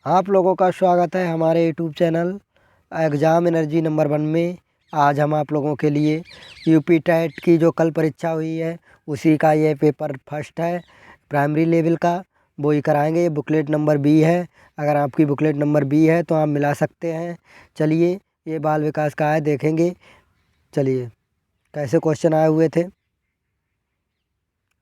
आप लोगों का स्वागत है हमारे YouTube channel exam energy number 1 में। आज हम आप लोगों के लिए यूपी टेट की जो कल परीक्षा हुई है उसी का ये पेपर फर्स्ट है, प्राइमरी लेवल का, वो ही कराएंगे। ये बुकलेट नंबर बी है। अगर आपकी बुकलेट नंबर बी है तो आप मिला सकते हैं। चलिए, ये बाल विकास का है, देखेंगे। चलिए, कैसे क्वेश्चन आए हुए थे।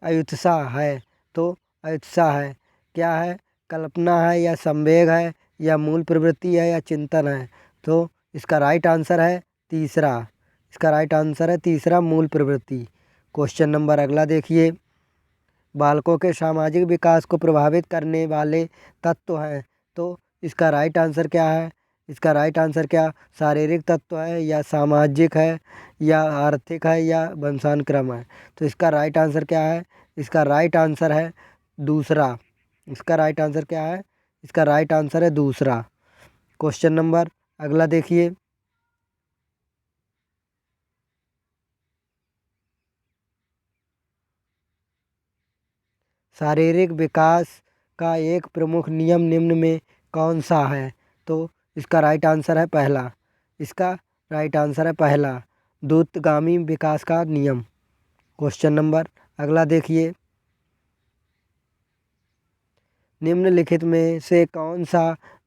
अयुत्साह है तो अयुत्साह है क्या है? कल्पना है या संवेग है या मूल प्रवृत्ति है या चिंतन है? तो इसका राइट आंसर है तीसरा। इसका राइट आंसर है तीसरा, मूल प्रवृत्ति। क्वेश्चन नंबर अगला देखिए। बालकों के सामाजिक विकास को प्रभावित करने वाले तत्व हैं, तो इसका राइट आंसर क्या है? इसका राइट आंसर क्या शारीरिक तत्व है या सामाजिक है या आर्थिक है या वंशानुक्रम है? तो इसका राइट आंसर क्या है? इसका राइट आंसर है दूसरा। इसका राइट आंसर क्या है? इसका राइट आंसर है दूसरा। क्वेश्चन नंबर अगला देखिए। शारीरिक विकास का एक प्रमुख नियम निम्न में कौन सा है? तो इसका राइट आंसर है पहला। इसका राइट आंसर है पहला, द्रुतगामी विकास का नियम। क्वेश्चन नंबर अगला देखिए। निम्नलिखित में से कौन सा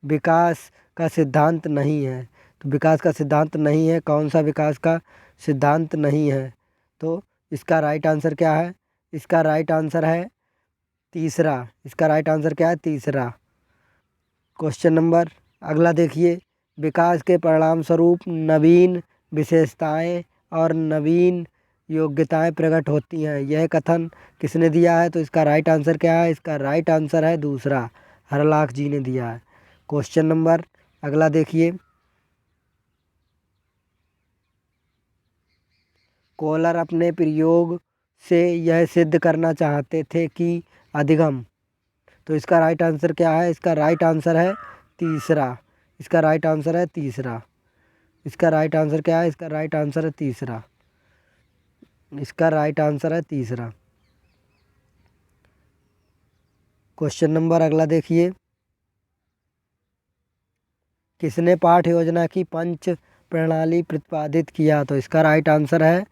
विकास का सिद्धांत नहीं है? तो विकास का सिद्धांत नहीं है, कौन सा विकास का सिद्धांत नहीं है? तो इसका राइट आंसर क्या है? इसका राइट आंसर है तीसरा। इसका राइट आंसर क्या है? तीसरा। क्वेश्चन नंबर अगला देखिए। विकास के परिणाम स्वरूप नवीन विशेषताएं और नवीन योग्यताएं प्रकट होती हैं, यह कथन किसने दिया है? तो इसका राइट आंसर क्या है? इसका राइट आंसर है दूसरा, हरलाख जी ने दिया है। क्वेश्चन नंबर अगला देखिए। कोहलर अपने प्रयोग से यह सिद्ध करना चाहते थे कि अधिगम। तो इसका राइट आंसर क्या है? इसका राइट आंसर है तीसरा। इसका राइट आंसर है तीसरा। इसका राइट आंसर क्या है? इसका राइट आंसर है तीसरा। इसका राइट आंसर है तीसरा। क्वेश्चन नंबर अगला देखिए। किसने पाठ योजना की पंच प्रणाली प्रतिपादित किया? तो इसका राइट आंसर है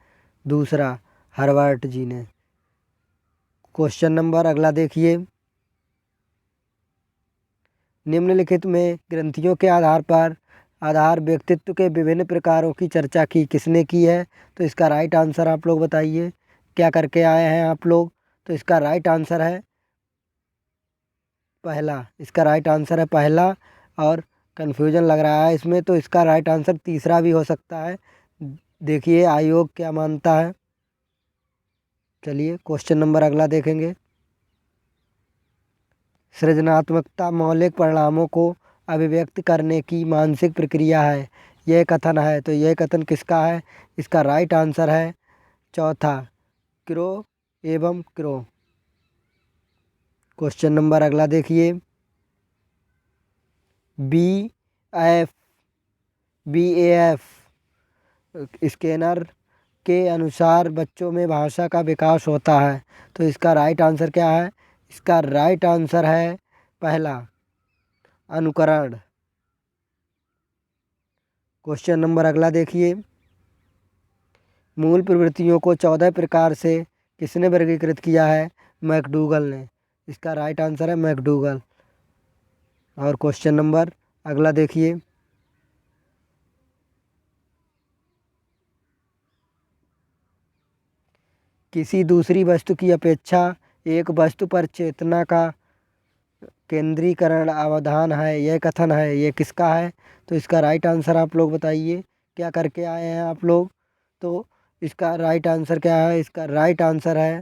दूसरा, हर्बर्ट जी ने। क्वेश्चन नंबर अगला देखिए। निम्नलिखित में ग्रंथियों के आधार व्यक्तित्व के विभिन्न प्रकारों की चर्चा की किसने की है? तो इसका राइट आंसर आप लोग बताइए, क्या करके आए हैं आप लोग? तो इसका राइट आंसर है पहला। इसका राइट आंसर है पहला, और कन्फ्यूजन लग रहा है इसमें, तो इसका राइट आंसर तीसरा भी हो सकता है। देखिए आयोग क्या मानता है। चलिए, क्वेश्चन नंबर अगला देखेंगे। सृजनात्मकता मौलिक परिणामों को अभिव्यक्त करने की मानसिक प्रक्रिया है, यह कथन है, तो यह कथन किसका है? इसका राइट आंसर है चौथा, क्रो एवं क्रो। क्वेश्चन नंबर अगला देखिए। बी एफ BAF स्कैनर के अनुसार बच्चों में भाषा का विकास होता है, तो इसका राइट आंसर क्या है? इसका राइट आंसर है पहला, अनुकरण। क्वेश्चन नंबर अगला देखिए। मूल प्रवृत्तियों को 14 प्रकार से किसने वर्गीकृत किया है? मैकडूगल ने। इसका राइट आंसर है मैकडूगल। और क्वेश्चन नंबर अगला देखिए। किसी दूसरी वस्तु की अपेक्षा एक वस्तु पर चेतना का केंद्रीकरण अवधान है, यह कथन है, यह किसका है? तो इसका राइट आंसर आप लोग बताइए, क्या करके आए हैं आप लोग? तो इसका राइट आंसर क्या है? इसका राइट आंसर है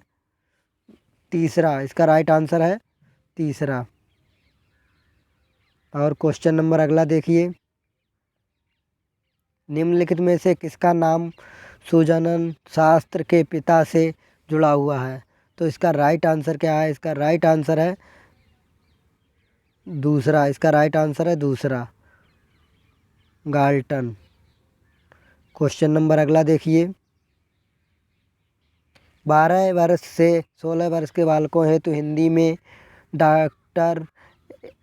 तीसरा। इसका राइट आंसर है तीसरा। और क्वेश्चन नंबर अगला देखिए। निम्नलिखित में से किसका नाम सुजनन शास्त्र के पिता से जुड़ा हुआ है? तो इसका राइट आंसर क्या है? इसका राइट आंसर है दूसरा। इसका राइट आंसर है दूसरा, गाल्टन। क्वेश्चन नंबर अगला देखिए। 12 वर्ष से 16 वर्ष के बालकों हेतु हिंदी में डॉक्टर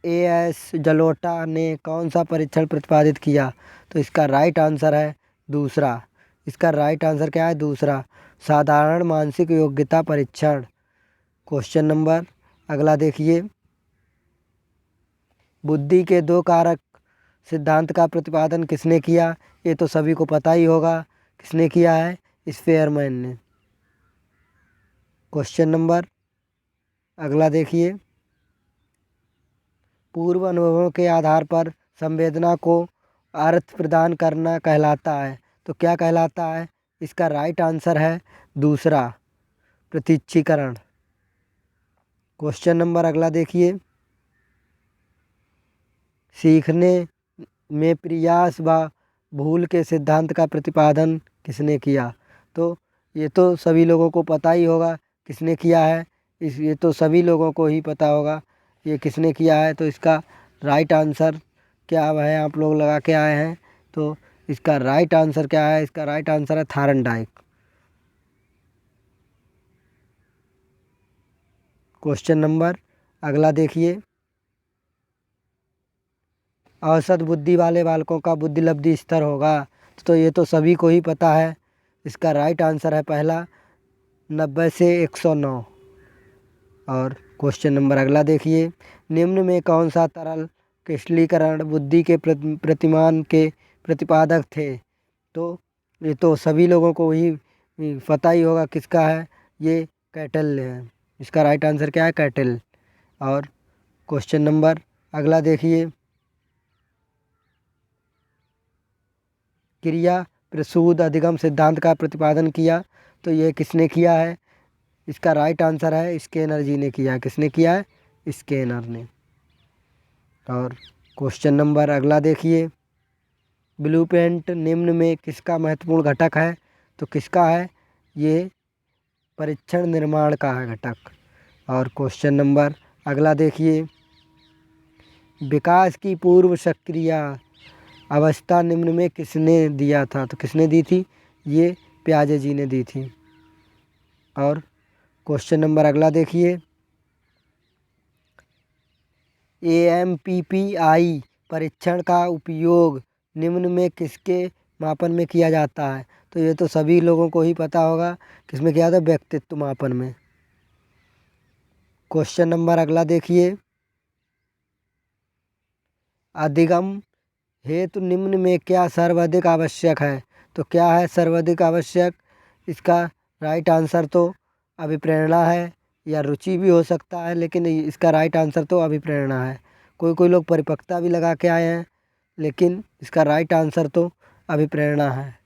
एएस जलोटा ने कौन सा परीक्षण प्रतिपादित किया? तो इसका राइट आंसर है दूसरा। इसका राइट आंसर क्या है? दूसरा, साधारण मानसिक योग्यता परीक्षण। क्वेश्चन नंबर अगला देखिए, बुद्धि के दो कारक सिद्धांत का प्रतिपादन किसने किया? ये तो सभी को पता ही होगा, किसने किया है? स्पेयरमैन ने। क्वेश्चन नंबर अगला देखिए, पूर्व अनुभवों के आधार पर संवेदना को अर्थ प्रदान करना कहलाता है। तो क्या कहलाता है? इसका राइट आंसर है दूसरा, प्रतीक्षीकरण। क्वेश्चन नंबर अगला देखिए, सीखने में प्रयास व भूल के सिद्धांत का प्रतिपादन किसने किया? तो ये तो सभी लोगों को पता ही होगा, किसने किया है? ये तो सभी लोगों को ही पता होगा ये किसने किया है। तो इसका राइट आंसर क्या है? आप लोग लगा के आए हैं, तो इसका राइट आंसर क्या है? इसका राइट आंसर है थारनडाइक। क्वेश्चन नंबर अगला देखिए, औसत बुद्धि वाले बालकों का बुद्धिलब्धि स्तर होगा। तो ये तो सभी को ही पता है, इसका राइट आंसर है पहला, 90 से 109। और क्वेश्चन नंबर अगला देखिए, निम्न में कौन सा तरल क्रिस्टलीकरण बुद्धि के प्रतिमान के प्रतिपादक थे? तो ये तो सभी लोगों को ही पता ही होगा किसका है, ये कैटल है। इसका राइट आंसर क्या है? कैटल। और क्वेश्चन नंबर अगला देखिए, क्रिया प्रसूद अधिगम सिद्धांत का प्रतिपादन किया। तो ये किसने किया है? इसका राइट आंसर है स्किनर जी ने किया। किसने किया है? स्किनर ने। और क्वेश्चन नंबर अगला देखिए, ब्लूप्रिंट निम्न में किसका महत्वपूर्ण घटक है? तो किसका है? ये परीक्षण निर्माण का है घटक। और क्वेश्चन नंबर अगला देखिए, विकास की पूर्व सक्रिय अवस्था निम्न में किसने दिया था? तो किसने दी थी? ये पियाजे जी ने दी थी। और क्वेश्चन नंबर अगला देखिए, AMPPI परीक्षण का उपयोग निम्न में किसके मापन में किया जाता है? तो ये तो सभी लोगों को ही पता होगा, किसमें किया जाता है? व्यक्तित्व मापन में। क्वेश्चन नंबर अगला देखिए, अधिगम हेतु निम्न में क्या सर्वाधिक आवश्यक है? तो क्या है सर्वाधिक आवश्यक? इसका राइट आंसर तो अभिप्रेरणा है, या रुचि भी हो सकता है, लेकिन इसका राइट आंसर तो अभिप्रेरणा है। कोई कोई लोग परिपक्वता भी लगा के आए हैं, लेकिन इसका राइट आंसर तो अभिप्रेरणा है।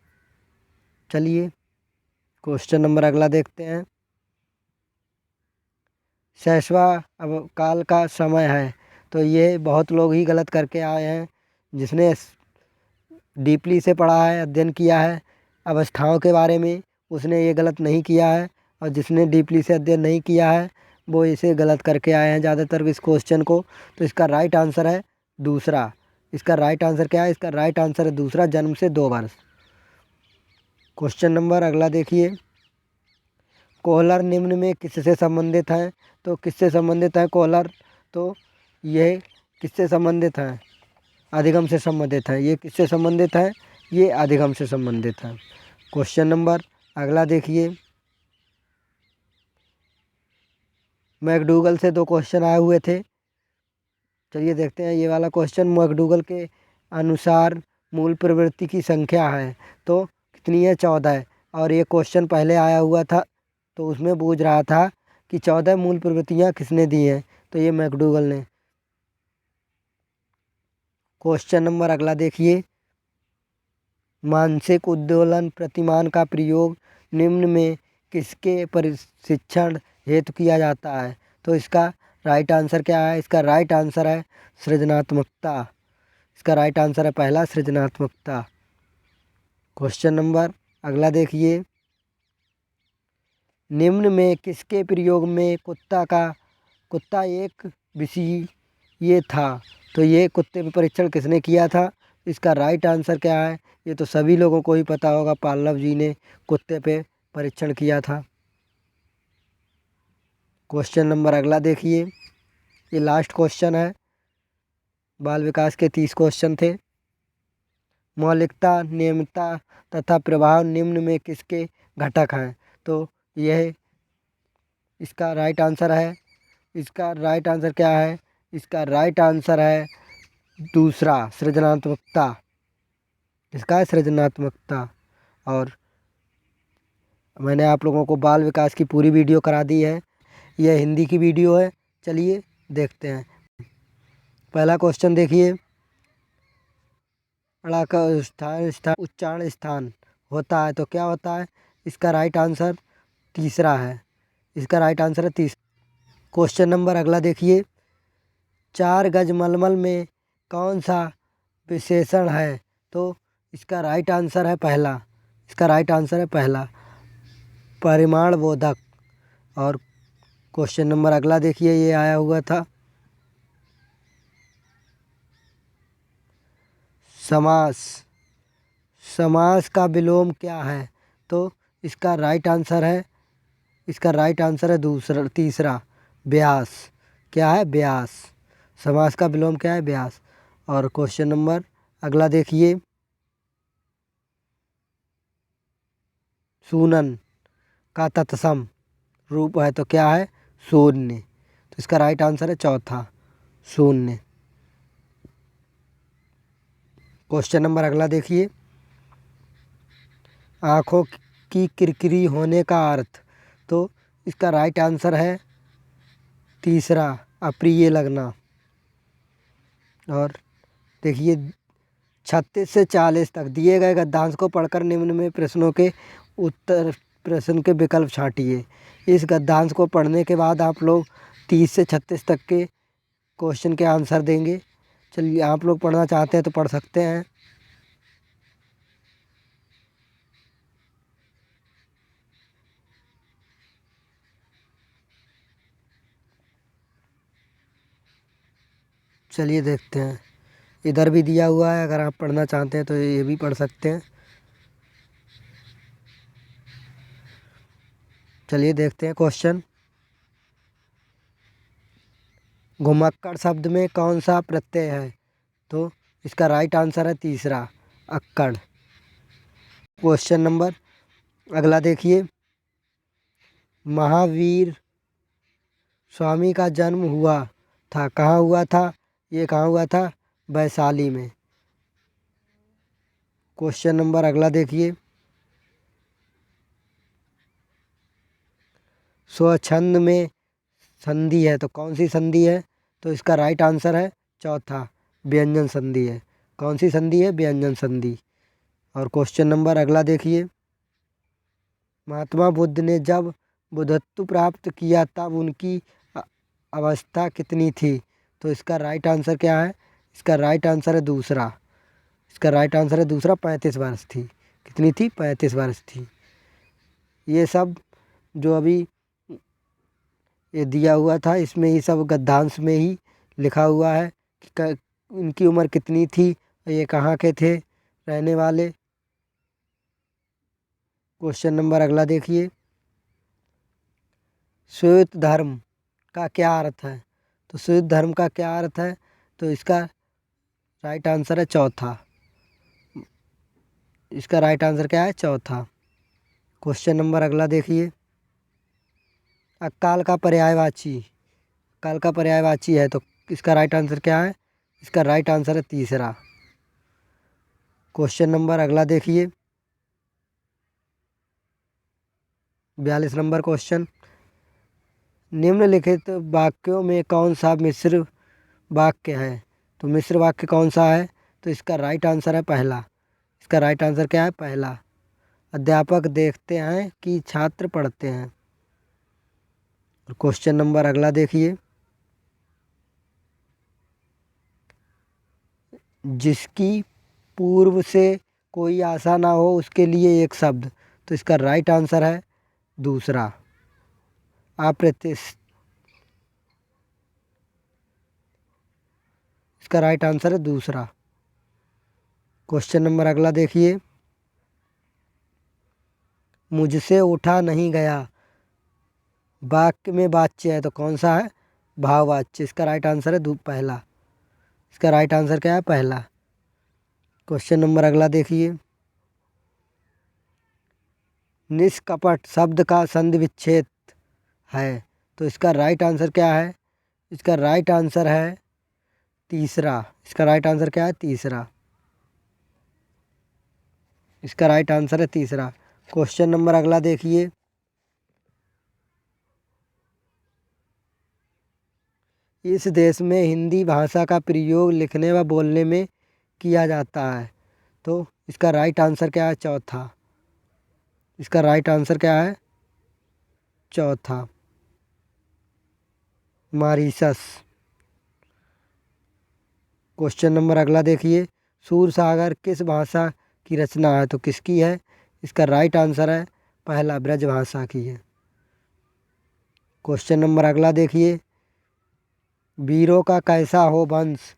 चलिए क्वेश्चन नंबर अगला देखते हैं, शैशवाकाल का समय है। तो ये बहुत लोग ही गलत करके आए हैं। जिसने डीपली से पढ़ा है, अध्ययन किया है अवस्थाओं के बारे में, उसने ये गलत नहीं किया है। और जिसने डीपली से अध्ययन नहीं किया है, वो इसे गलत करके आए हैं ज़्यादातर इस क्वेश्चन को। तो इसका राइट आंसर है दूसरा। इसका राइट आंसर क्या है? इसका राइट आंसर है दूसरा, जन्म से 2 वर्ष। क्वेश्चन नंबर अगला देखिए, कोहलर निम्न में किससे संबंधित हैं? तो किससे संबंधित है कोहलर? तो यह किससे संबंधित है? अधिगम से संबंधित है। ये किससे संबंधित है? ये अधिगम से संबंधित है। क्वेश्चन नंबर अगला देखिए, मैकडूगल से 2 क्वेश्चन आए हुए थे। चलिए देखते हैं ये वाला क्वेश्चन। मैकडूगल के अनुसार मूल प्रवृत्ति की संख्या है तो कितनी है? 14। और ये क्वेश्चन पहले आया हुआ था, तो उसमें पूछ रहा था कि 14 मूल प्रवृत्तियाँ किसने दी हैं? तो ये मैकडूगल ने। क्वेश्चन नंबर अगला देखिए, मानसिक उद्दोलन प्रतिमान का प्रयोग निम्न में किसके प्रशिक्षण हेतु किया जाता है? तो इसका राइट आंसर क्या है? इसका राइट आंसर है सृजनात्मकता। इसका राइट आंसर है पहला, सृजनात्मकता। क्वेश्चन नंबर अगला देखिए, निम्न में किसके प्रयोग में कुत्ता एक विषय ये था? तो ये कुत्ते पे परीक्षण किसने किया था? इसका राइट आंसर क्या है? ये तो सभी लोगों को ही पता होगा, पाल्लव जी ने कुत्ते पे परीक्षण किया था। क्वेश्चन नंबर अगला देखिए, ये लास्ट क्वेश्चन है। बाल विकास के 30 क्वेश्चन थे। मौलिकता, नियमितता तथा प्रभाव निम्न में किसके घटक हैं? तो यह इसका राइट आंसर है। इसका राइट आंसर क्या है? इसका राइट आंसर है दूसरा, सृजनात्मकता। इसका है सृजनात्मकता। और मैंने आप लोगों को बाल विकास की पूरी वीडियो करा दी है। यह हिंदी की वीडियो है। चलिए देखते हैं। पहला क्वेश्चन देखिए, अड़ा का उच्चारण स्थान होता है तो क्या होता है? इसका राइट आंसर तीसरा है। इसका राइट आंसर है तीसरा। क्वेश्चन नंबर अगला देखिए, 4 गज मलमल में कौन सा विशेषण है? तो इसका राइट आंसर है पहला। इसका राइट आंसर है पहला, परिमाण बोधक। और क्वेश्चन नंबर अगला देखिए, ये आया हुआ था, समास। समास का विलोम क्या है? तो इसका राइट आंसर है, इसका राइट आंसर है तीसरा, व्यास। क्या है? व्यास। समास का विलोम क्या है? व्यास। और क्वेश्चन नंबर अगला देखिए, शूनन का तत्सम रूप है तो क्या है? शून्य। तो इसका राइट आंसर है चौथा, शून्य। क्वेश्चन नंबर अगला देखिए, आँखों की किरकिरी होने का अर्थ? तो इसका राइट आंसर है तीसरा, अप्रिय लगना। और देखिए, 36 से 40 तक दिए गए गद्यांश को पढ़कर निम्न में प्रश्नों के उत्तर, प्रश्न के विकल्प छांटिए। इस गद्यांश को पढ़ने के बाद आप लोग 30 से 36 तक के क्वेश्चन के आंसर देंगे। चलिए, आप लोग पढ़ना चाहते हैं तो पढ़ सकते हैं। चलिए देखते हैं, इधर भी दिया हुआ है, अगर आप पढ़ना चाहते हैं तो ये भी पढ़ सकते हैं। चलिए देखते हैं क्वेश्चन। घुमक्कड़ शब्द में कौन सा प्रत्यय है? तो इसका राइट आंसर है तीसरा, अक्कड़। क्वेश्चन नंबर अगला देखिए, महावीर स्वामी का जन्म हुआ था, कहाँ हुआ था? ये कहाँ हुआ था? वैशाली में। क्वेश्चन नंबर अगला देखिए, स्वच्छंद में संधि है तो कौन सी संधि है? तो इसका राइट आंसर है चौथा, व्यंजन संधि है। कौन सी संधि है? व्यंजन संधि। और क्वेश्चन नंबर अगला देखिए, महात्मा बुद्ध ने जब बुद्धत्व प्राप्त किया तब उनकी अवस्था कितनी थी? तो इसका राइट आंसर क्या है? इसका राइट आंसर है दूसरा। इसका राइट आंसर है दूसरा, 35 वर्ष थी। कितनी थी? 35 वर्ष थी। ये सब जो अभी ये दिया हुआ था, इसमें ही सब गद्यांश में ही लिखा हुआ है कि इनकी उम्र कितनी थी, ये कहाँ के थे रहने वाले। क्वेश्चन नंबर अगला देखिए, श्वेत धर्म का क्या अर्थ है? तो श्वेत धर्म का क्या अर्थ है? तो इसका राइट आंसर है चौथा। इसका राइट आंसर क्या है? चौथा। क्वेश्चन नंबर अगला देखिए, अकाल का पर्यायवाची, अकाल का पर्यायवाची है तो इसका राइट आंसर क्या है? इसका राइट आंसर है तीसरा। क्वेश्चन नंबर अगला देखिए, 42 नंबर क्वेश्चन, निम्नलिखित वाक्यों में कौन सा मिश्र वाक्य है? तो मिश्र वाक्य कौन सा है? तो इसका राइट आंसर है पहला। इसका राइट आंसर क्या है? पहला, अध्यापक देखते हैं कि छात्र पढ़ते हैं। और क्वेश्चन नंबर अगला देखिए, जिसकी पूर्व से कोई आशा ना हो उसके लिए एक शब्द। तो इसका राइट आंसर है दूसरा, अप्रत्याशित। इसका राइट आंसर है दूसरा। क्वेश्चन नंबर अगला देखिए, मुझसे उठा नहीं गया वाक्य में वाच्य है तो कौन सा है? भाववाच्य। इसका राइट आंसर है पहला, इसका राइट आंसर क्या है? पहला। क्वेश्चन नंबर अगला देखिए। निष्कपट शब्द का संधि विच्छेद है, तो इसका राइट आंसर क्या है? इसका राइट आंसर है तीसरा। इसका राइट आंसर क्या है? तीसरा। इसका राइट आंसर है तीसरा। क्वेश्चन नंबर अगला देखिए। इस देश में हिंदी भाषा का प्रयोग लिखने व बोलने में किया जाता है, तो इसका राइट आंसर क्या है? चौथा। इसका राइट आंसर क्या है? चौथा, मॉरीशस। क्वेश्चन नंबर अगला देखिए। सूरसागर किस भाषा की रचना है, तो किसकी है? इसका राइट आंसर है पहला, ब्रज भाषा की है। क्वेश्चन नंबर अगला देखिए। वीरों का कैसा हो वंश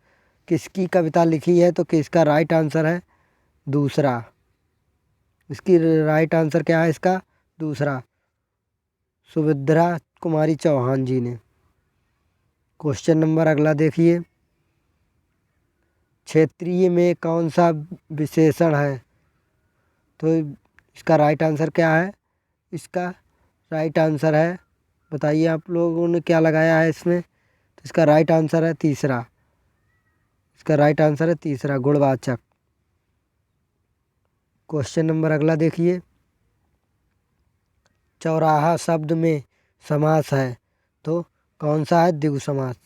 किसकी कविता लिखी है, तो किसका राइट आंसर है? दूसरा। इसकी राइट आंसर क्या है? इसका दूसरा, सुभद्रा कुमारी चौहान जी ने। क्वेश्चन नंबर अगला देखिए। क्षेत्रीय में कौन सा विशेषण है, तो इसका राइट आंसर क्या है? इसका राइट आंसर है, बताइए आप लोगों ने क्या लगाया है इसमें, तो इसका राइट आंसर है तीसरा। इसका राइट आंसर है तीसरा, गुणवाचक। क्वेश्चन नंबर अगला देखिए। चौराहा शब्द में समास है, तो कौन सा है? द्विगु समास।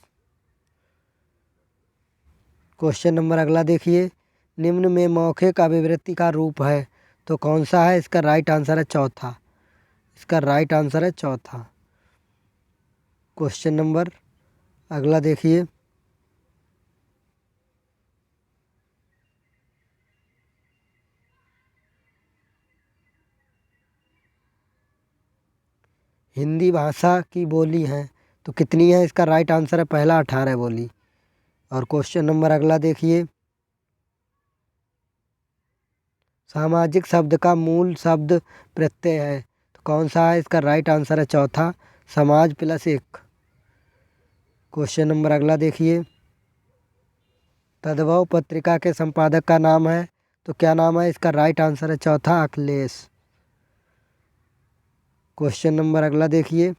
क्वेश्चन नंबर अगला देखिए। निम्न में मौखिक अभिवृत्ति का रूप है, तो कौन सा है? इसका राइट आंसर है चौथा। इसका राइट आंसर है चौथा। क्वेश्चन नंबर अगला देखिए। हिंदी भाषा की बोली है तो कितनी है? इसका राइट आंसर है पहला, 18 बोली। और क्वेश्चन नंबर अगला देखिए। सामाजिक शब्द का मूल शब्द प्रत्यय है, तो कौन सा है? इसका राइट आंसर है चौथा, समाज प्लस एक। क्वेश्चन नंबर अगला देखिए। तद्भव पत्रिका के संपादक का नाम है, तो क्या नाम है? इसका राइट आंसर है चौथा, अखिलेश। क्वेश्चन नंबर अगला देखिए।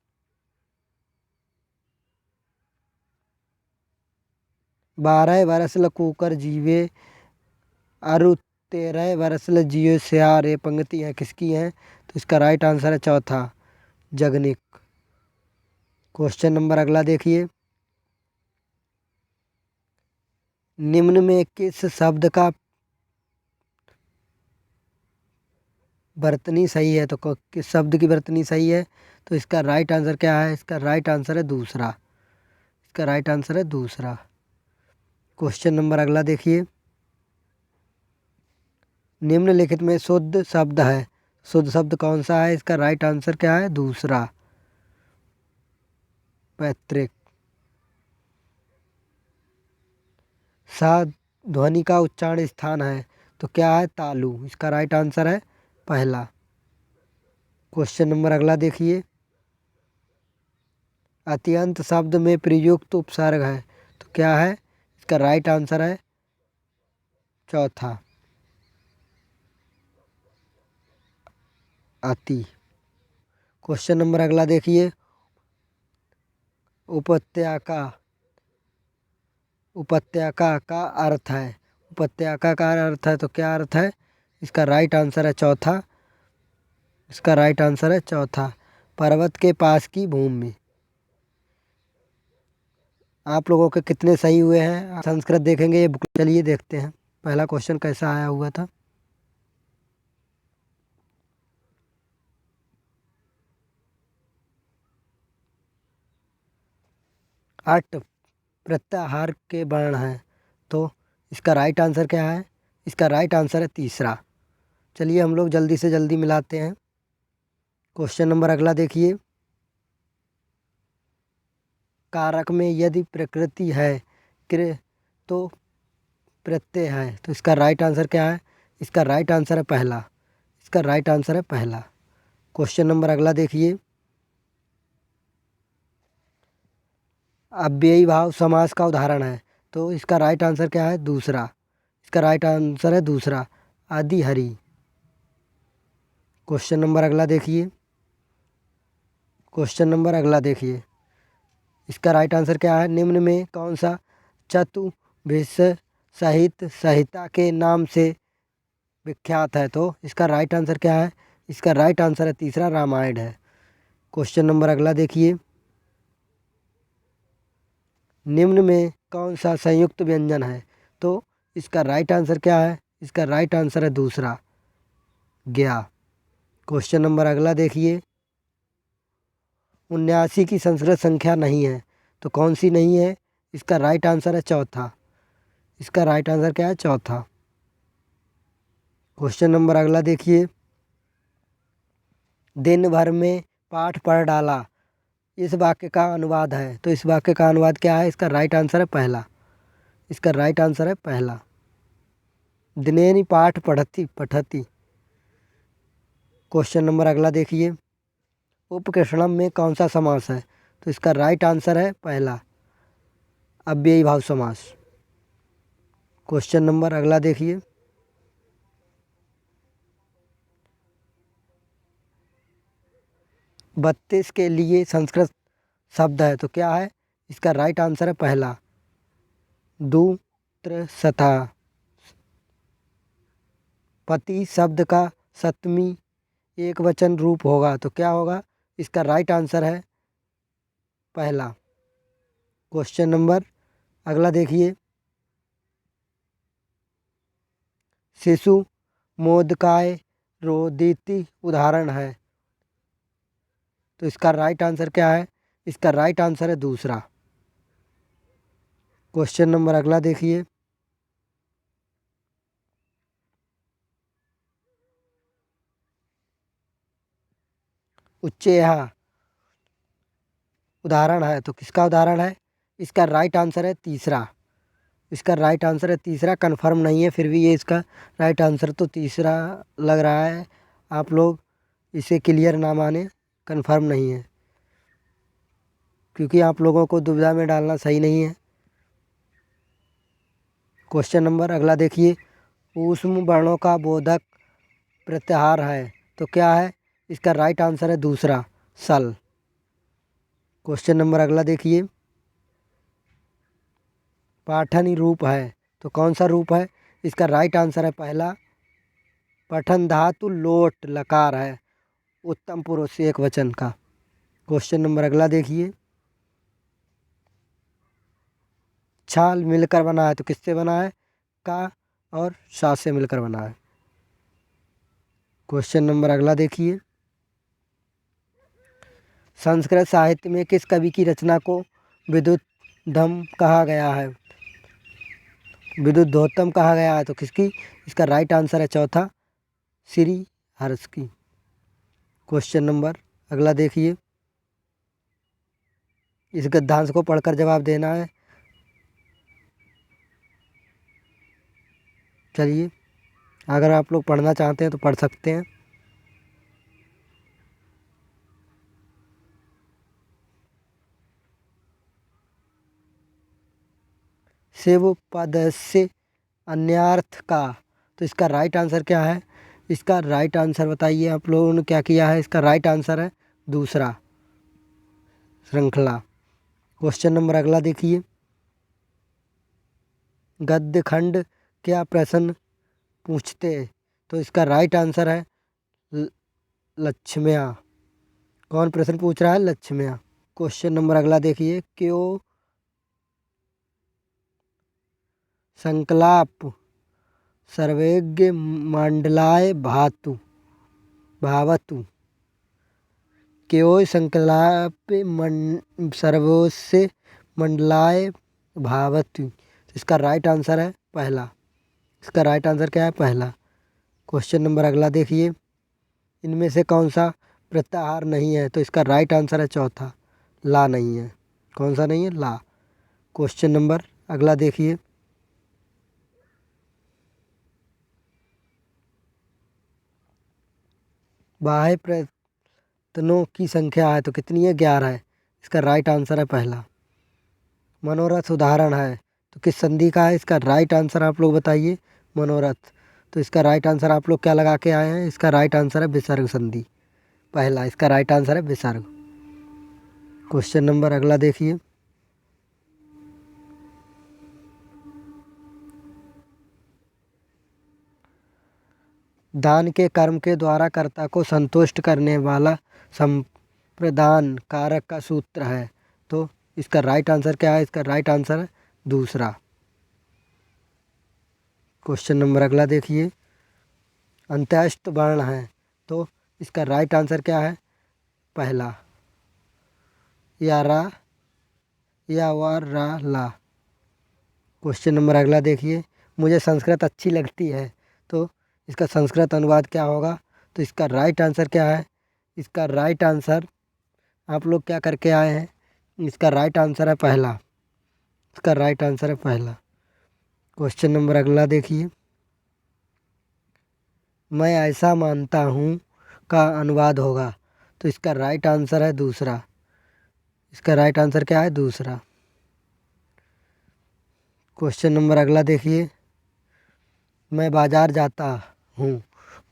12 बरस ल कुकर जीवे अरु 13 बरस ल जियो सियार, ये पंक्तियाँ किसकी हैं? तो इसका राइट आंसर है चौथा, जगनिक। क्वेश्चन नंबर अगला देखिए। निम्न में किस शब्द का वर्तनी सही है, तो किस शब्द की वर्तनी सही है, तो इसका राइट आंसर क्या है? इसका राइट आंसर है दूसरा। इसका राइट आंसर है दूसरा। क्वेश्चन नंबर अगला देखिए। निम्नलिखित में शुद्ध शब्द है, शुद्ध शब्द कौन सा है? इसका राइट आंसर क्या है? दूसरा, पैतृक। सा ध्वनि का उच्चारण स्थान है, तो क्या है? तालु। इसका राइट आंसर है पहला। क्वेश्चन नंबर अगला देखिए। अत्यंत शब्द में प्रयुक्त उपसर्ग है, तो क्या है? इसका राइट आंसर है चौथा, अति। क्वेश्चन नंबर अगला देखिए। उपत्याका, उपत्याका का अर्थ है, उपत्याका का अर्थ है, तो क्या अर्थ है? इसका राइट आंसर है चौथा। इसका राइट आंसर है चौथा, पर्वत के पास की भूमि। आप लोगों के कितने सही हुए हैं? संस्कृत देखेंगे ये बुक, चलिए देखते हैं पहला क्वेश्चन कैसा आया हुआ था। अट प्रत्याहार के वर्ण हैं, तो इसका राइट आंसर क्या है? इसका राइट आंसर है तीसरा। चलिए हम लोग जल्दी से जल्दी मिलाते हैं। क्वेश्चन नंबर अगला देखिए। कारक में यदि प्रकृति है क्र तो प्रत्यय है, तो इसका राइट आंसर क्या है? इसका राइट आंसर है पहला। इसका राइट आंसर है पहला। क्वेश्चन नंबर अगला देखिए। अव्ययी भाव समास का उदाहरण है, तो इसका राइट आंसर क्या है? दूसरा। इसका राइट आंसर है दूसरा, अधिहरी। क्वेश्चन नंबर अगला देखिए। क्वेश्चन नंबर अगला देखिए। इसका राइट आंसर क्या है? निम्न में कौन सा चतुर्विद साहित्य संहिता के नाम से विख्यात है? तो इसका राइट आंसर क्या है? इसका राइट आंसर है तीसरा, रामायण है। क्वेश्चन नंबर अगला देखिए। निम्न में कौन सा संयुक्त व्यंजन है? तो इसका राइट आंसर क्या है? इसका राइट आंसर है दूसरा, गया। क्वेश्चन नंबर अगला देखिए। 79 की संस्कृत संख्या नहीं है, तो कौन सी नहीं है? इसका राइट आंसर है चौथा। इसका राइट आंसर क्या है? चौथा। क्वेश्चन नंबर अगला देखिए। दिन भर में पाठ पढ़ डाला, इस वाक्य का अनुवाद है, तो इस वाक्य का अनुवाद क्या है? इसका राइट आंसर है पहला। इसका राइट आंसर है पहला, दिनेनि पाठ पढ़ती पठती। क्वेश्चन नंबर अगला देखिए। उपकृष्णम में कौन सा समास है? तो इसका राइट आंसर है पहला, अव्ययी भाव समास। क्वेश्चन नंबर अगला देखिए। 32 के लिए संस्कृत शब्द है, तो क्या है? इसका राइट आंसर है पहला, दूत्रसथा। पति शब्द का सप्तमी एक वचन रूप होगा, तो क्या होगा? इसका राइट आंसर है पहला। क्वेश्चन नंबर अगला देखिए। शिशु मोदकाय रोदिति उदाहरण है, तो इसका राइट आंसर क्या है? इसका राइट आंसर है दूसरा। क्वेश्चन नंबर अगला देखिए। उच्चेहा उदाहरण है, तो किसका उदाहरण है? इसका राइट आंसर है तीसरा। इसका राइट आंसर है तीसरा, कंफर्म नहीं है, फिर भी ये इसका राइट आंसर तो तीसरा लग रहा है। आप लोग इसे क्लियर ना माने, कंफर्म नहीं है, क्योंकि आप लोगों को दुविधा में डालना सही नहीं है। क्वेश्चन नंबर अगला देखिए। ऊष्म वर्णों का बोधक प्रत्याहार है, तो क्या है? इसका राइट आंसर है दूसरा, सल। क्वेश्चन नंबर अगला देखिए। पाठन रूप है, तो कौन सा रूप है? इसका राइट आंसर है पहला, पठन धातु लोट लकार है, उत्तम पुरुष एक वचन का। क्वेश्चन नंबर अगला देखिए। छाल मिलकर बना है, तो किससे बना है? का और सा से मिलकर बना है। क्वेश्चन नंबर अगला देखिए। संस्कृत साहित्य में किस कवि की रचना को विद्युद्धम कहा गया है? विद्युद्धोत्तम कहा गया है, तो किसकी? इसका राइट आंसर है चौथा, श्री हर्ष की। क्वेश्चन नंबर अगला देखिए। इस गद्यांश को पढ़कर जवाब देना है। चलिए, अगर आप लोग पढ़ना चाहते हैं तो पढ़ सकते हैं। शिव पद से अन्यार्थ का, तो इसका राइट आंसर क्या है? इसका राइट आंसर बताइए, आप लोगों ने क्या किया है? इसका राइट आंसर है दूसरा, श्रृंखला। क्वेश्चन नंबर अगला देखिए। गद्य खंड क्या प्रश्न पूछते? तो इसका राइट आंसर है लक्ष्म्या। कौन प्रश्न पूछ रहा है? लक्ष्म्या। क्वेश्चन नंबर अगला देखिए। क्यों संकलाप सर्वज्ञ मंडलाय भावतु। क्यों संकलाप सर्वस्य मंडलाय भावतु। इसका राइट आंसर है पहला। इसका राइट आंसर क्या है? पहला। क्वेश्चन नंबर अगला देखिए। इनमें से कौन सा प्रत्याहार नहीं है? तो इसका राइट आंसर है चौथा, ला नहीं है। कौन सा नहीं है? ला। क्वेश्चन नंबर अगला देखिए। बाह्य प्रयत्नों की संख्या है, तो कितनी है? 11 है। इसका राइट आंसर है पहला। मनोरथ उदाहरण है, तो किस संधि का है? इसका राइट आंसर आप लोग बताइए। मनोरथ। तो इसका राइट आंसर आप लोग क्या लगा के आए हैं? इसका राइट आंसर है विसर्ग संधि। पहला इसका राइट आंसर है विसर्ग। क्वेश्चन नंबर अगला देखिए। दान के कर्म के द्वारा कर्ता को संतुष्ट करने वाला संप्रदान कारक का सूत्र है। तो इसका राइट आंसर क्या है? इसका राइट आंसर है दूसरा। क्वेश्चन नंबर अगला देखिए। अंत्यष्ट वर्ण है, तो इसका राइट आंसर क्या है? पहला या रा या वा रा ला। क्वेश्चन नंबर अगला देखिए। मुझे संस्कृत अच्छी लगती है, तो इसका संस्कृत अनुवाद क्या होगा? तो इसका राइट आंसर क्या है? इसका राइट आंसर आप लोग क्या करके आए हैं? इसका राइट आंसर है पहला। इसका राइट आंसर है पहला। क्वेश्चन नंबर अगला देखिए। मैं ऐसा मानता हूँ का अनुवाद होगा, तो इसका राइट आंसर है दूसरा। इसका राइट आंसर क्या है? दूसरा। क्वेश्चन नंबर अगला देखिए। मैं बाजार जाता हूँ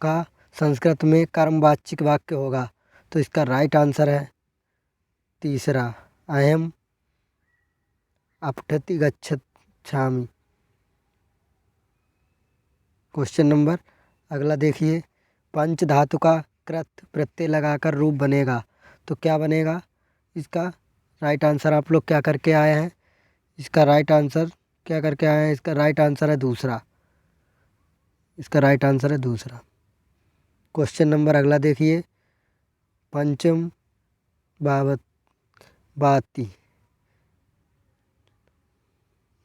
का संस्कृत में कर्मवाचक वाक्य होगा, तो इसका राइट आंसर है तीसरा। अहम अपठति गच्छामि। क्वेश्चन नंबर अगला देखिए। पंच धातु का कृत प्रत्यय लगाकर रूप बनेगा, तो क्या बनेगा? इसका राइट आंसर आप लोग क्या करके आए हैं? इसका राइट आंसर क्या करके आए हैं? इसका राइट आंसर है दूसरा। इसका राइट आंसर है दूसरा। क्वेश्चन नंबर अगला देखिए। पंचम बावत बाती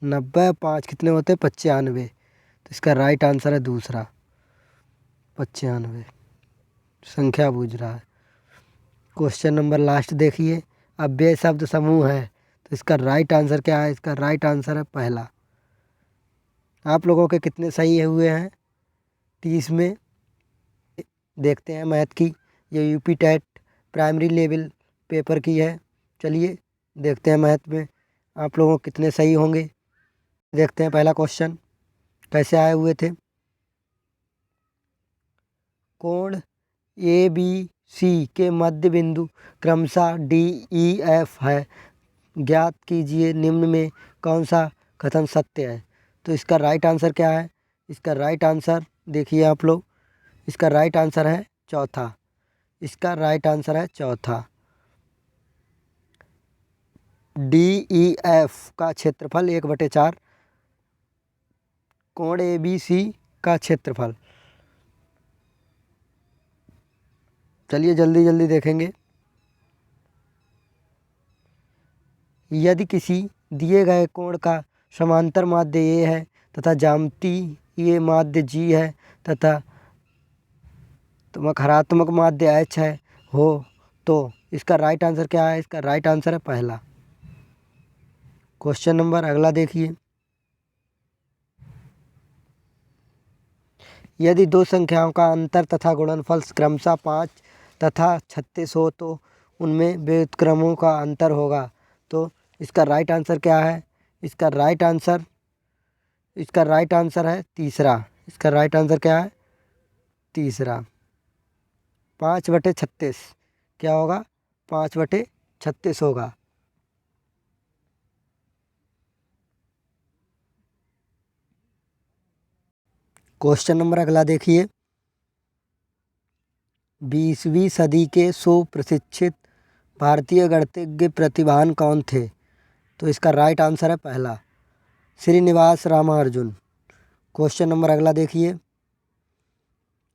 90 5 कितने होते हैं? 95। तो इसका राइट आंसर है दूसरा 95। संख्या बूझ रहा है। क्वेश्चन नंबर लास्ट देखिए। अव्यय शब्द समूह है, तो इसका राइट आंसर क्या है? इसका राइट आंसर है पहला। आप लोगों के कितने सही हुए हैं 30 में? देखते हैं मैथ की। ये UP TET primary level paper की है। चलिए देखते हैं मैथ में आप लोगों के कितने सही होंगे। देखते हैं पहला क्वेश्चन कैसे आए हुए थे। कोण ए बी सी के मध्य बिंदु क्रमशः डी ई एफ है, ज्ञात कीजिए निम्न में कौन सा कथन सत्य है। तो इसका राइट आंसर क्या है? इसका राइट आंसर देखिए आप लोग। इसका राइट आंसर है चौथा। इसका राइट आंसर है चौथा। डी ई एफ का क्षेत्रफल 1/4 कोण ए बी सी का क्षेत्रफल। चलिए जल्दी जल्दी देखेंगे। यदि किसी दिए गए कोण का समांतर माध्य ए है तथा ज्यामितीय माध्य जी है तथा हरात्मक माध्य एच है हो, तो इसका राइट आंसर क्या है? इसका राइट आंसर है पहला। क्वेश्चन नंबर अगला देखिए। यदि दो संख्याओं का अंतर तथा गुणनफल क्रमशः 5 तथा 36 हो, तो उनमें व्युत्क्रमों का अंतर होगा। तो इसका राइट आंसर क्या है? इसका राइट आंसर है तीसरा। इसका राइट आंसर क्या है? तीसरा। 5/36 क्या होगा? 5/36 होगा। क्वेश्चन नंबर अगला देखिए। 20वीं सदी के सुप्रशिक्षित भारतीय गणितज्ञ प्रतिभावान कौन थे? तो इसका राइट आंसर है पहला श्रीनिवास रामानुजन। क्वेश्चन नंबर अगला देखिए।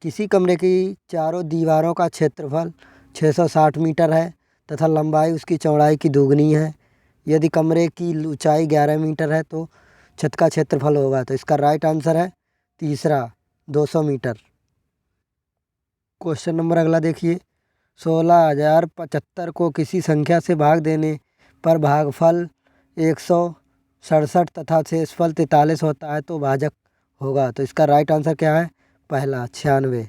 किसी कमरे की चारों दीवारों का क्षेत्रफल 660 मीटर है तथा लंबाई उसकी चौड़ाई की दोगुनी है। यदि कमरे की ऊंचाई 11 मीटर है तो छत का क्षेत्रफल होगा। तो इसका राइट आंसर है तीसरा 200 मीटर। क्वेश्चन नंबर अगला देखिए। 16,075 को किसी संख्या से भाग देने पर भागफल 167 तथा शेषफल 43 होता है, तो भाजक होगा। तो इसका राइट आंसर क्या है? पहला 96।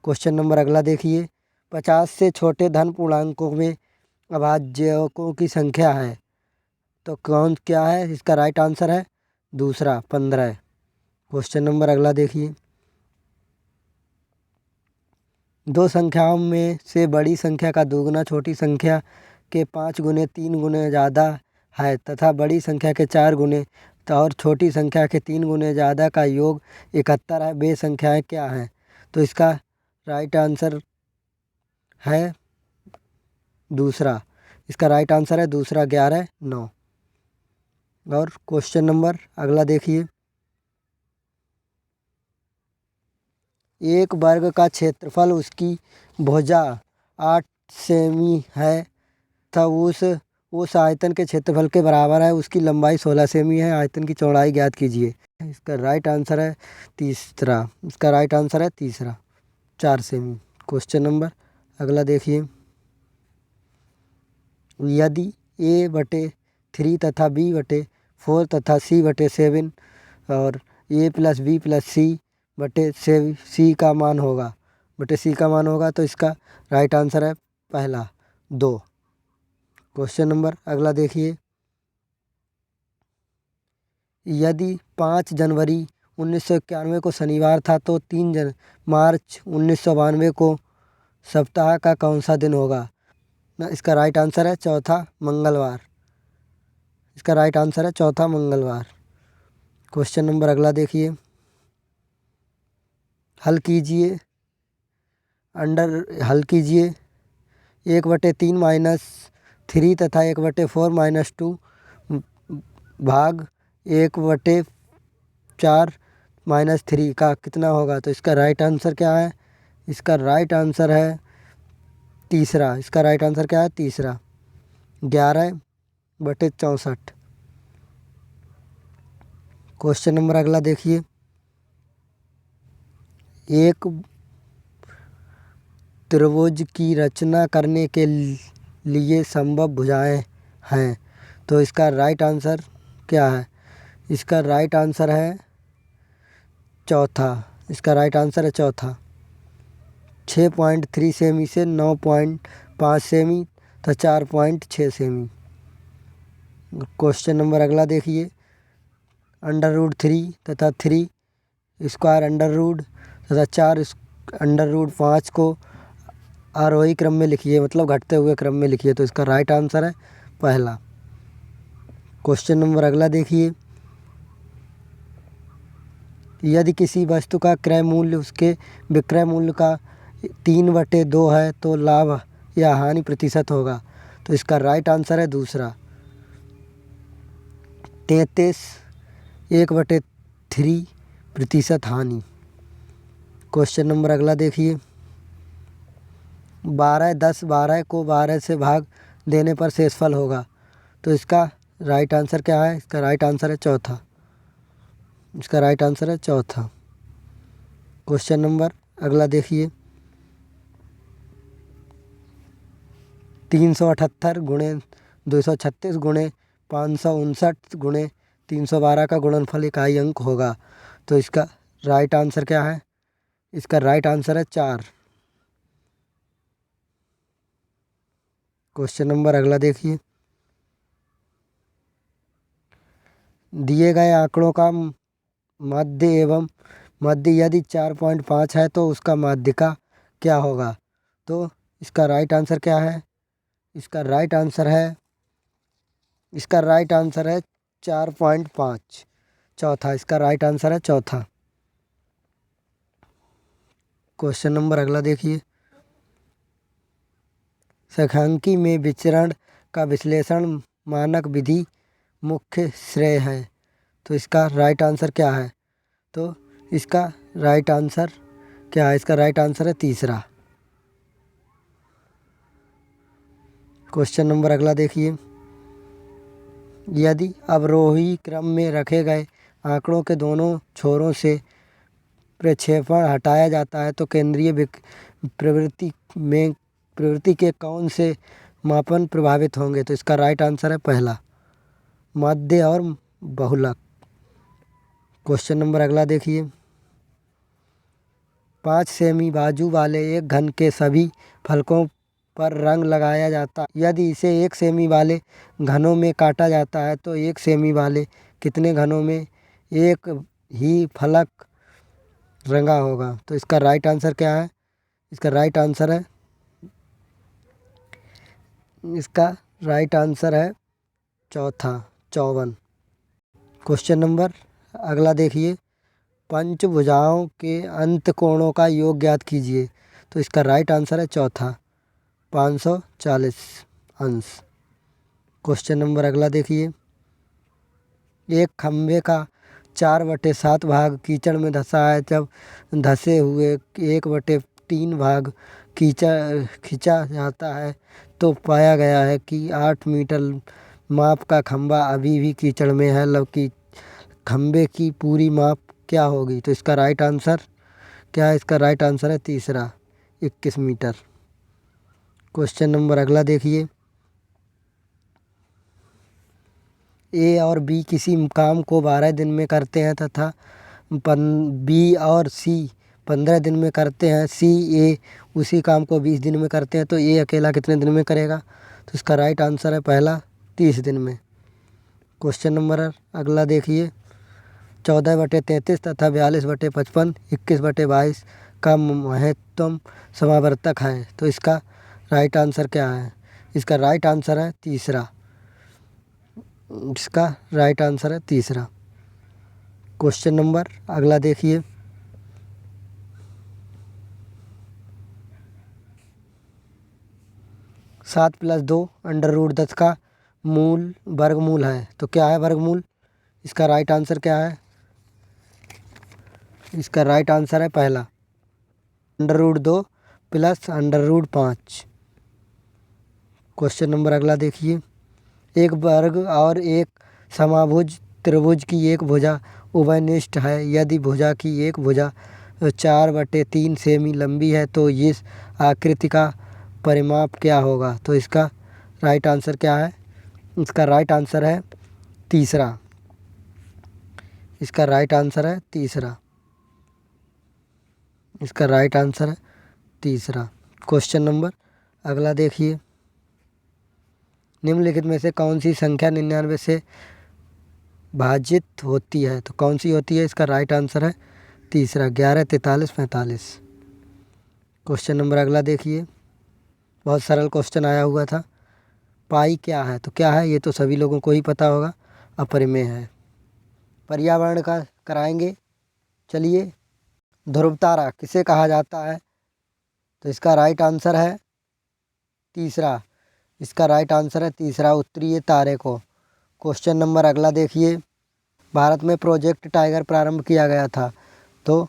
क्वेश्चन नंबर अगला देखिए। 50 से छोटे धन पूर्णांकों में अभाज्यों की संख्या है, तो कौन क्या है? इसका राइट आंसर है दूसरा 15। क्वेश्चन नंबर अगला देखिए, दो संख्याओं में से बड़ी संख्या का दोगुना छोटी संख्या के 5 गुने 3 गुने ज़्यादा है तथा बड़ी संख्या के 4 गुने और छोटी संख्या के 3 गुने ज़्यादा का योग 71 है। वे संख्याएं क्या हैं? तो इसका राइट आंसर है दूसरा। इसका राइट आंसर है दूसरा 11 9। और क्वेश्चन नंबर अगला देखिए, एक वर्ग का क्षेत्रफल उसकी भुजा 8 सेमी है तथा उस आयतन के क्षेत्रफल के बराबर है। उसकी लंबाई 16 सेमी है। आयतन की चौड़ाई ज्ञात कीजिए। इसका राइट आंसर है तीसरा। इसका राइट आंसर है तीसरा 4 सेमी। क्वेश्चन नंबर अगला देखिए, यदि a/3 तथा b/4 तथा c/7 और a+b+c/c का मान होगा तो इसका राइट आंसर है पहला 2। क्वेश्चन नंबर अगला देखिए, यदि 5 जनवरी 1991 को शनिवार था तो 3 मार्च 1992 को सप्ताह का कौन सा दिन होगा? इसका राइट आंसर है चौथा मंगलवार। इसका राइट आंसर है चौथा मंगलवार। क्वेश्चन नंबर अगला देखिए, हल कीजिए 1/3 तथा 1/4 -2 भाग 1/4 -3 का कितना होगा? तो इसका राइट आंसर क्या है? इसका राइट आंसर है तीसरा। इसका राइट आंसर क्या है? तीसरा 11/64। क्वेश्चन नंबर अगला देखिए, एक त्रिभुज की रचना करने के लिए संभव भुजाएं हैं तो इसका राइट आंसर क्या है? इसका राइट आंसर है चौथा। इसका राइट आंसर है चौथा 6.3 सेमी से 9.5 सेमी तथा 4.6 सेमी। क्वेश्चन नंबर अगला देखिए, √3 तथा 3 स्क्वायर √ तथा 4 √5 को आरोही क्रम में लिखिए, मतलब घटते हुए क्रम में लिखिए। तो इसका राइट आंसर है पहला। क्वेश्चन नंबर अगला देखिए, यदि किसी वस्तु का क्रय मूल्य उसके विक्रय मूल्य का 3/2 है तो लाभ या हानि प्रतिशत होगा। तो इसका राइट आंसर है दूसरा 33 1/3% हानि। क्वेश्चन नंबर अगला देखिए, 12 10 12 को 12 से भाग देने पर शेषफल होगा तो इसका राइट आंसर क्या है? इसका राइट आंसर है चौथा। इसका राइट आंसर है चौथा। क्वेश्चन नंबर अगला देखिए, 378 गुणे 236 गुणे 559 गुणे 312 का गुणनफल इकाई अंक होगा तो इसका राइट आंसर क्या है? इसका राइट आंसर है 4। क्वेश्चन नंबर अगला देखिए, दिए गए आंकड़ों का मध्य यदि 4.5 है तो उसका माध्यिका क्या होगा? तो इसका राइट आंसर क्या है? इसका राइट आंसर है 4.5 चौथा। इसका राइट आंसर है चौथा। क्वेश्चन नंबर अगला देखिए, सांख्यिकी में विचरण का विश्लेषण मानक विधि मुख्य श्रेय है तो इसका राइट आंसर क्या है? तो इसका राइट आंसर क्या है? इसका राइट आंसर है तीसरा। क्वेश्चन नंबर अगला देखिए, यदि अवरोही क्रम में रखे गए आंकड़ों के दोनों छोरों से प्रक्षेपण हटाया जाता है तो केंद्रीय प्रवृत्ति के कौन से मापन प्रभावित होंगे? तो इसका राइट आंसर है पहला माध्य और बहुलक। क्वेश्चन नंबर अगला देखिए, 5 सेमी बाजू वाले एक घन के सभी फलकों पर रंग लगाया जाता है। यदि इसे 1 सेमी वाले घनों में काटा जाता है तो 1 सेमी वाले कितने घनों में एक ही फलक रंगा होगा। तो इसका राइट आंसर क्या है? इसका राइट आंसर है चौथा 54। क्वेश्चन नंबर अगला देखिए, पंचभुजाओं के अंत कोणों का योग ज्ञात कीजिए। तो इसका राइट आंसर है चौथा 540 अंश। क्वेश्चन नंबर अगला देखिए, एक खंभे का 4/7 भाग कीचड़ में धंसा है। जब धंसे हुए 1/3 भाग खींचा जाता है तो पाया गया है कि 8 मीटर माप का खंभा अभी भी कीचड़ में है। कि खंभे की पूरी माप क्या होगी? तो इसका राइट आंसर क्या है? इसका राइट आंसर है तीसरा 21 मीटर। क्वेश्चन नंबर अगला देखिए, ए और बी किसी काम को 12 दिन में करते हैं तथा बी और सी 15 दिन में करते हैं। ए उसी काम को 20 दिन में करते हैं, तो ए अकेला कितने दिन में करेगा? तो इसका राइट आंसर है पहला 30 दिन में। क्वेश्चन नंबर अगला देखिए, 14/33 तथा 42/55 21/22 का महत्तम समावर्तक है। तो इसका राइट आंसर क्या है? इसका राइट आंसर है तीसरा। इसका राइट आंसर है तीसरा। क्वेश्चन नंबर अगला देखिए, 7 + 2 √10 का मूल वर्गमूल है। तो क्या है वर्गमूल? इसका राइट आंसर क्या है? इसका राइट आंसर है पहला √2 + √5। क्वेश्चन नंबर अगला देखिए, एक वर्ग और एक समभुज त्रिभुज की एक भुजा उभयनिष्ठ है। यदि भुजा की एक भुजा 4/3 सेमी लंबी है तो इस आकृति का परिमाप क्या होगा? तो इसका राइट आंसर क्या है? इसका राइट आंसर है तीसरा। इसका राइट आंसर है तीसरा। इसका राइट आंसर है तीसरा। क्वेश्चन नंबर अगला देखिए, निम्नलिखित में से कौन सी संख्या 99 से भाजित होती है? तो कौन सी होती है? इसका राइट आंसर है तीसरा 11, 43, 45। क्वेश्चन नंबर अगला देखिए, बहुत सरल क्वेश्चन आया हुआ था। पाई क्या है? तो क्या है? ये तो सभी लोगों को ही पता होगा, अपरिमेय है। पर्यावरण का कराएंगे। चलिए, ध्रुव तारा किसे कहा जाता है? तो इसका राइट आंसर है तीसरा। इसका राइट आंसर है तीसरा, उत्तरीय तारे को। क्वेश्चन नंबर अगला देखिए, भारत में प्रोजेक्ट टाइगर प्रारंभ किया गया था तो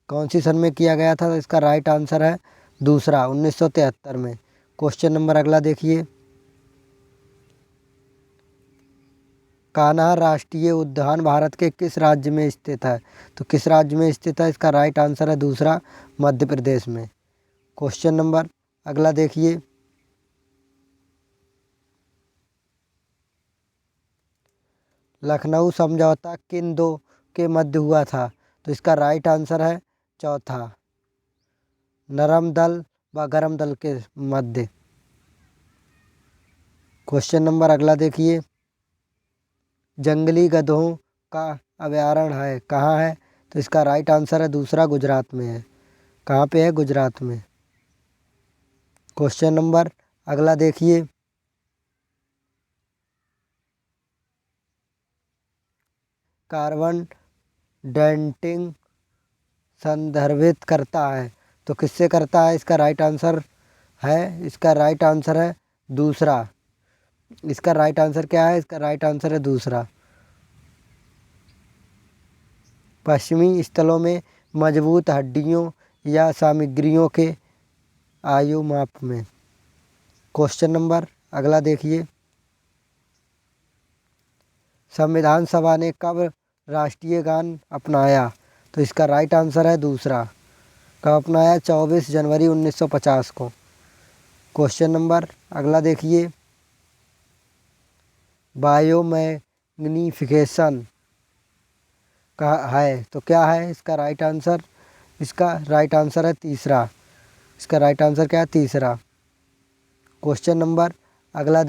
कौन सी सन में किया गया था? तो इसका राइट आंसर है दूसरा 1973 में। क्वेश्चन नंबर अगला देखिए, कान्हा राष्ट्रीय उद्यान भारत के किस राज्य में स्थित है? तो किस राज्य में स्थित है? इसका राइट आंसर है दूसरा मध्य प्रदेश में। क्वेश्चन नंबर अगला देखिए, लखनऊ समझौता किन दो के मध्य हुआ था? तो इसका राइट आंसर है चौथा, नरम दल व गरम दल के मध्य। क्वेश्चन नंबर अगला देखिए, जंगली गधों का अभयारण्य है कहाँ है? तो इसका राइट आंसर है दूसरा, गुजरात में है। कहाँ पे है? गुजरात में। क्वेश्चन नंबर अगला देखिए, कार्बन डेटिंग संदर्भित करता है तो किससे करता है? इसका राइट आंसर है, इसका राइट आंसर है दूसरा। इसका राइट आंसर क्या है? इसका राइट आंसर है दूसरा, पश्चिमी स्थलों में मजबूत हड्डियों या सामग्रियों के आयु माप में। क्वेश्चन नंबर अगला देखिए, संविधान सभा ने कब राष्ट्रीय गान अपनाया? तो इसका राइट आंसर है दूसरा, कब अपनाया? 24 जनवरी 1950 को। क्वेश्चन नंबर अगला देखिए, बायोमैग्नीफिकेशन का है तो क्या है? इसका राइट आंसर, इसका राइट आंसर है तीसरा। इसका राइट आंसर क्या है? तीसरा। क्वेश्चन नंबर अगला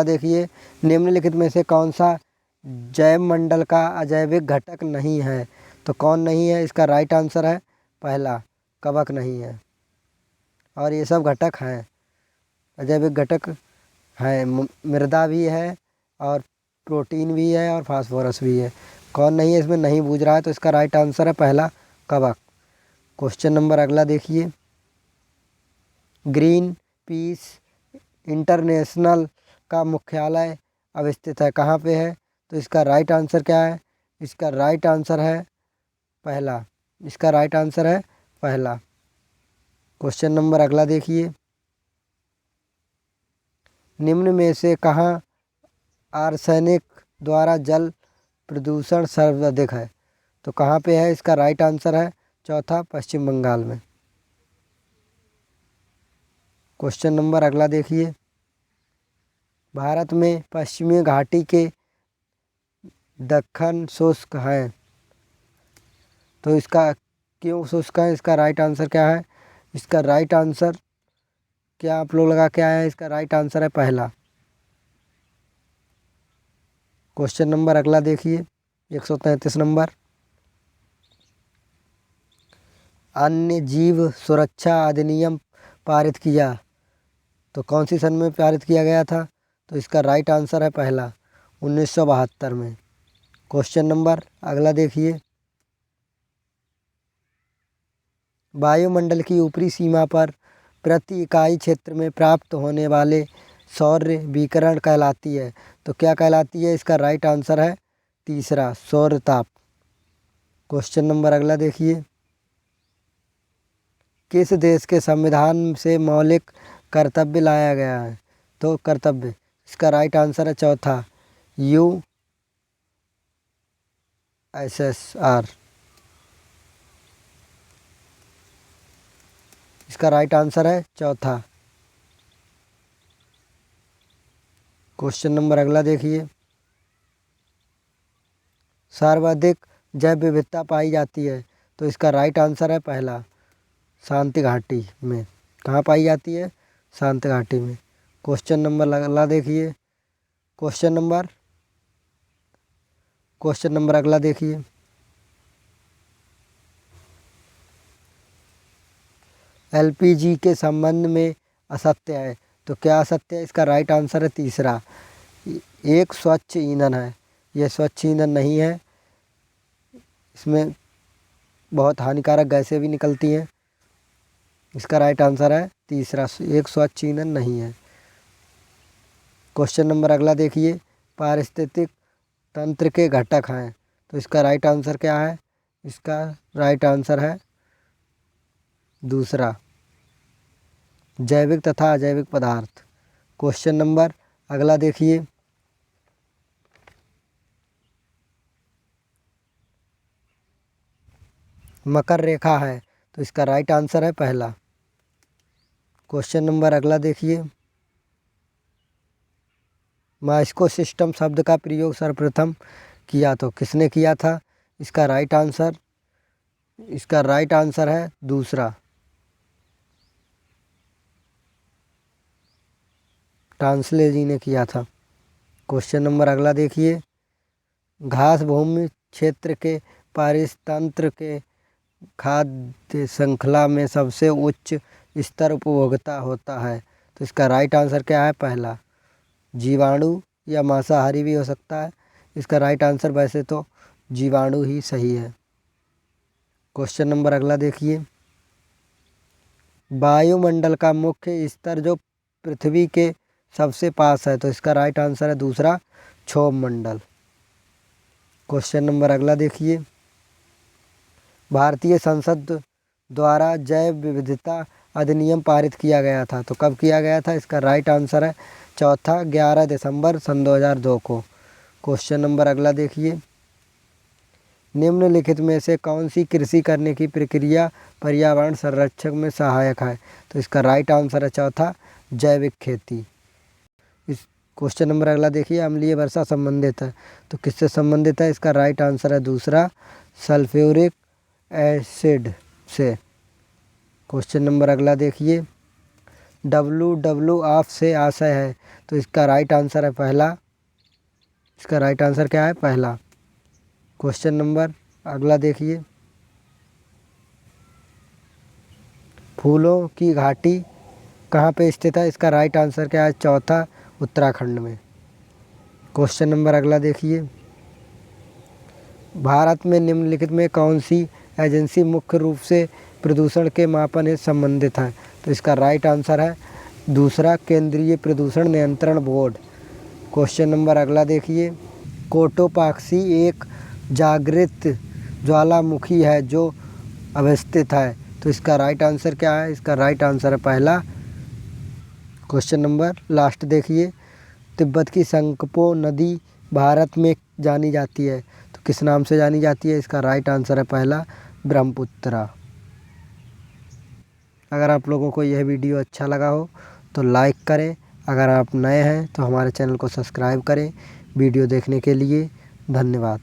देखिए, निम्नलिखित में से कौन सा जैव मंडल का अजैविक घटक नहीं है। तो कौन नहीं है? इसका राइट आंसर है पहला, कवक नहीं है। और ये सब घटक हैं, अजैविक घटक हैं, मृदा भी है और प्रोटीन भी है और फास्फोरस भी है। कौन नहीं है इसमें? नहीं बूझ रहा है तो इसका राइट आंसर है पहला, कवक। क्वेश्चन नंबर अगला देखिए। ग्रीन पीस इंटरनेशनल का मुख्यालय अवस्थित है, कहाँ पे है? तो इसका राइट आंसर क्या है? इसका राइट आंसर है पहला, इसका राइट आंसर है पहला। क्वेश्चन नंबर अगला देखिए। निम्न में से कहाँ आर्सेनिक द्वारा जल प्रदूषण सर्वाधिक है? तो कहाँ पे है? इसका राइट आंसर है चौथा, पश्चिम बंगाल में। क्वेश्चन नंबर अगला देखिए। भारत में पश्चिमी घाटी के दक्कन शुष्क है, तो इसका क्यों शुष्क है? इसका राइट आंसर क्या है? इसका राइट आंसर क्या आप लोग लगा के आए हैं? इसका राइट आंसर है पहला। क्वेश्चन नंबर अगला देखिए, 133 नंबर। अन्य जीव सुरक्षा अधिनियम पारित किया, तो कौन सी सन में पारित किया गया था? तो इसका राइट आंसर है पहला, 1972 में। क्वेश्चन नंबर अगला देखिए। वायुमंडल की ऊपरी सीमा पर प्रति इकाई क्षेत्र में प्राप्त होने वाले सौर विकिरण कहलाती है, तो क्या कहलाती है? इसका राइट आंसर है तीसरा, सौर ताप। क्वेश्चन नंबर अगला देखिए। किस देश के संविधान से मौलिक कर्तव्य लाया गया है? तो कर्तव्य, इसका राइट आंसर है चौथा, USSR। इसका राइट आंसर है चौथा। क्वेश्चन नंबर अगला देखिए। सर्वाधिक जैव विविधता पाई जाती है, तो इसका राइट आंसर है पहला, शांति घाटी में। कहाँ पाई जाती है? शांति घाटी में। क्वेश्चन नंबर अगला देखिए। क्वेश्चन नंबर अगला देखिए। LPG के संबंध में असत्य है, तो क्या असत्य है? इसका राइट आंसर है तीसरा, एक स्वच्छ ईंधन है। यह स्वच्छ ईंधन नहीं है, इसमें बहुत हानिकारक गैसें भी निकलती हैं। इसका राइट आंसर है तीसरा, एक स्वच्छ ईंधन नहीं है। क्वेश्चन नंबर अगला देखिए। पारिस्थितिक तंत्र के घटक हैं, तो इसका राइट आंसर क्या है? इसका राइट आंसर है दूसरा, जैविक तथा अजैविक पदार्थ। क्वेश्चन नंबर अगला देखिए। मकर रेखा है, तो इसका राइट आंसर है पहला। क्वेश्चन नंबर अगला देखिए। मास्को सिस्टम शब्द का प्रयोग सर्वप्रथम किया तो किसने किया था? इसका राइट आंसर है दूसरा, टांसले जी ने किया था। क्वेश्चन नंबर अगला देखिए। घास भूमि क्षेत्र के पारितंत्र के खाद्य श्रृंखला में सबसे उच्च स्तर उपभोक्ता होता है, तो इसका राइट आंसर क्या है? पहला, जीवाणु या मांसाहारी भी हो सकता है। इसका राइट आंसर वैसे तो जीवाणु ही सही है। क्वेश्चन नंबर अगला देखिए। वायुमंडल का मुख्य स्तर जो पृथ्वी के सबसे पास है, तो इसका राइट आंसर है दूसरा, क्षोभ मंडल। क्वेश्चन नंबर अगला देखिए। भारतीय संसद द्वारा जैव विविधता अधिनियम पारित किया गया था, तो कब किया गया था? इसका राइट आंसर है चौथा, 11 दिसंबर सन 2002 को। क्वेश्चन नंबर अगला देखिए। निम्नलिखित में से कौन सी कृषि करने की प्रक्रिया पर्यावरण संरक्षण में सहायक है? तो इसका राइट आंसर है चौथा, जैविक खेती। इस क्वेश्चन नंबर अगला देखिए। अम्लीय वर्षा संबंधित है, तो किससे संबंधित है? इसका राइट आंसर है दूसरा, सल्फ्यूरिक एसिड से। क्वेश्चन नंबर अगला देखिए। WWF से आशय है, तो इसका राइट आंसर है पहला, इसका राइट आंसर क्या है? पहला। क्वेश्चन नंबर अगला देखिए, फूलों की घाटी कहाँ पे स्थित है? इसका राइट आंसर क्या है? चौथा, उत्तराखंड में। क्वेश्चन नंबर अगला देखिए, भारत में निम्नलिखित में कौन सी एजेंसी मुख्य रूप से प्रदूषण के मापन से संबंधित है? तो इसका राइट आंसर है दूसरा, केंद्रीय प्रदूषण नियंत्रण बोर्ड। क्वेश्चन नंबर अगला देखिए, कोटोपाक्षी एक जागृत ज्वालामुखी है जो अवस्थित है। तो इसका राइट आंसर क्या है? इसका राइट आंसर है पहला। क्वेश्चन नंबर लास्ट देखिए, तिब्बत की संकपो नदी भारत में जानी जाती है, तो किस नाम से जानी जाती है? इसका राइट आंसर है पहला, ब्रह्मपुत्रा। अगर आप लोगों को यह वीडियो अच्छा लगा हो तो लाइक करें। अगर आप नए हैं तो हमारे चैनल को सब्सक्राइब करें। वीडियो देखने के लिए धन्यवाद।